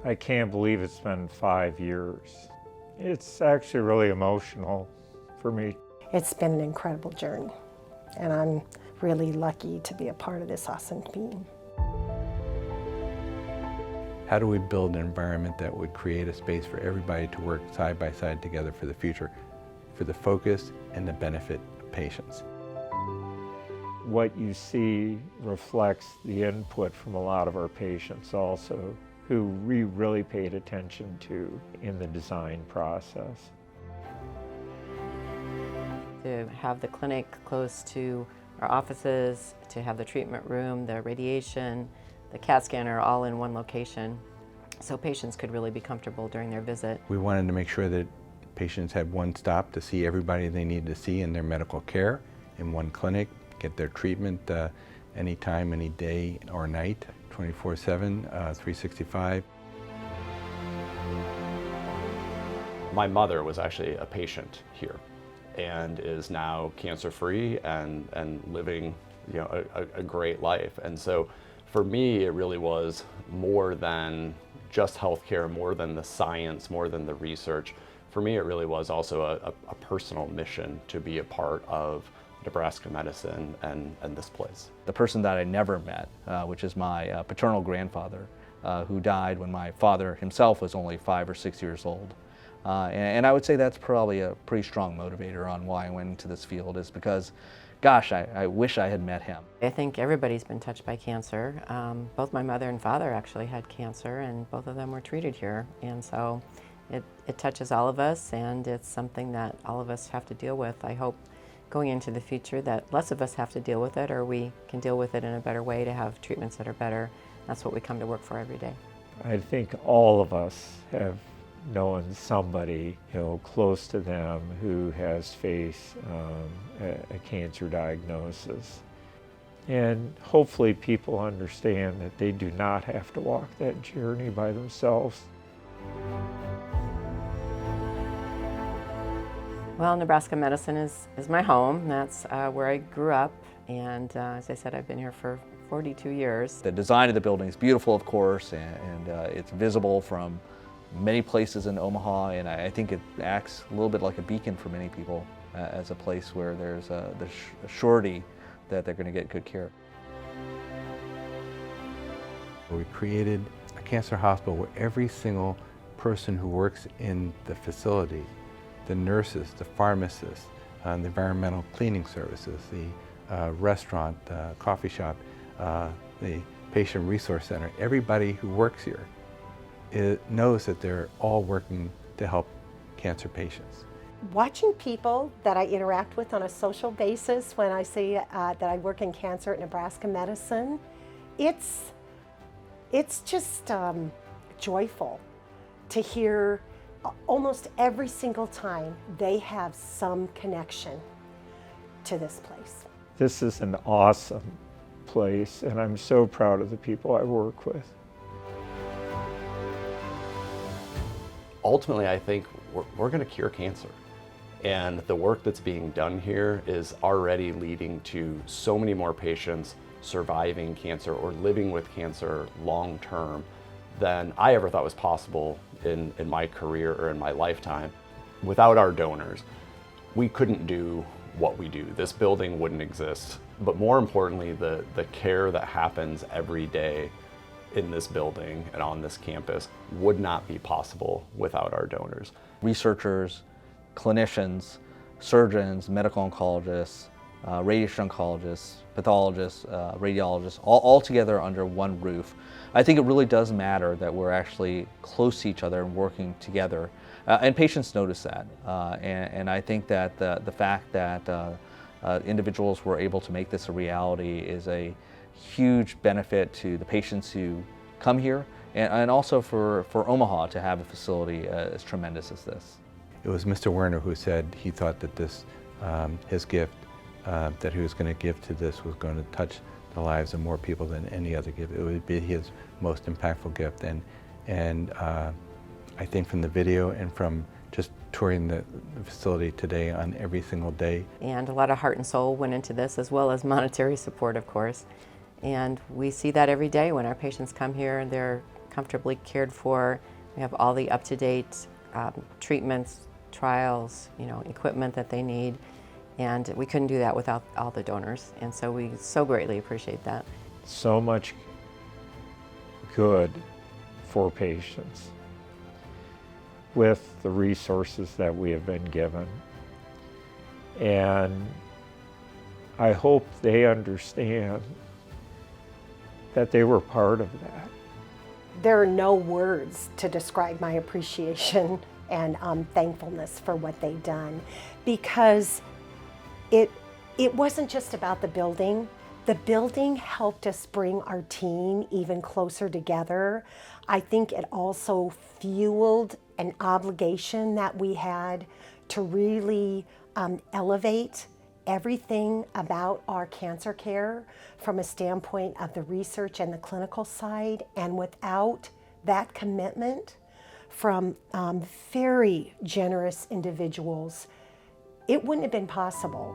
I can't believe it's been 5 years. It's actually really emotional for me. It's been an incredible journey, and I'm really lucky to be a part of this awesome team. How do we build an environment that would create a space for everybody to work side by side together for the future, for the focus and the benefit of patients? What you see reflects the input from a lot of our patients also, who we really paid attention to in the design process. To have the clinic close to our offices, to have the treatment room, the radiation, the CAT scanner all in one location, so patients could really be comfortable during their visit. We wanted to make sure that patients had one stop to see everybody they needed to see in their medical care in one clinic, get their treatment anytime, any day or night, 24/7, 365. My mother was actually a patient here and is now cancer-free and living, you know, a great life. And so for me, it really was more than just healthcare, more than the science, more than the research. For me, it really was also a personal mission to be a part of Nebraska medicine and this place. The person that I never met, which is my paternal grandfather, who died when my father himself was only 5 or 6 years old. And I would say that's probably a pretty strong motivator on why I went into this field, is because, gosh, I wish I had met him. I think everybody's been touched by cancer. Both my mother and father actually had cancer, and both of them were treated here. And so it touches all of us, and it's something that all of us have to deal with. I hope going into the future that less of us have to deal with it, or we can deal with it in a better way to have treatments that are better. That's what we come to work for every day. I think all of us have known somebody, you know, close to them who has faced a cancer diagnosis. And hopefully people understand that they do not have to walk that journey by themselves. Well, Nebraska medicine is my home. That's where I grew up, and as I said, I've been here for 42 years. The design of the building is beautiful, of course, and it's visible from many places in Omaha, and I think it acts a little bit like a beacon for many people as a place where there's the surety that they're going to get good care. We created a cancer hospital where every single person who works in the facility, the nurses, the pharmacists, the environmental cleaning services, the restaurant, coffee shop, the patient resource center, everybody who works here knows that they're all working to help cancer patients. Watching people that I interact with on a social basis when I say that I work in cancer at Nebraska Medicine, it's just joyful to hear almost every single time they have some connection to this place. This is an awesome place, and I'm so proud of the people I work with. Ultimately, I think we're going to cure cancer. And the work that's being done here is already leading to so many more patients surviving cancer or living with cancer long term than I ever thought was possible in my career or in my lifetime. Without our donors, we couldn't do what we do. This building wouldn't exist. But more importantly, the care that happens every day in this building and on this campus would not be possible without our donors. Researchers, clinicians, surgeons, medical oncologists, radiation oncologists, pathologists, radiologists, all together under one roof. I think it really does matter that we're actually close to each other and working together. And patients notice that. And I think that the fact that individuals were able to make this a reality is a huge benefit to the patients who come here, and also for Omaha to have a facility as tremendous as this. It was Mr. Werner who said he thought that this, his gift that he was going to give to this was going to touch the lives of more people than any other gift. It would be his most impactful gift. And I think from the video and from just touring the facility today on every single day. And a lot of heart and soul went into this, as well as monetary support, of course. And we see that every day when our patients come here, and they're comfortably cared for. We have all the up-to-date treatments, trials, equipment that they need. And we couldn't do that without all the donors. And so we so greatly appreciate that. So much good for patients with the resources that we have been given. And I hope they understand that they were part of that. There are no words to describe my appreciation and thankfulness for what they've done, because it wasn't just about the building. The building helped us bring our team even closer together. I think it also fueled an obligation that we had to really elevate everything about our cancer care from a standpoint of the research and the clinical side. And without that commitment from very generous individuals, it wouldn't have been possible.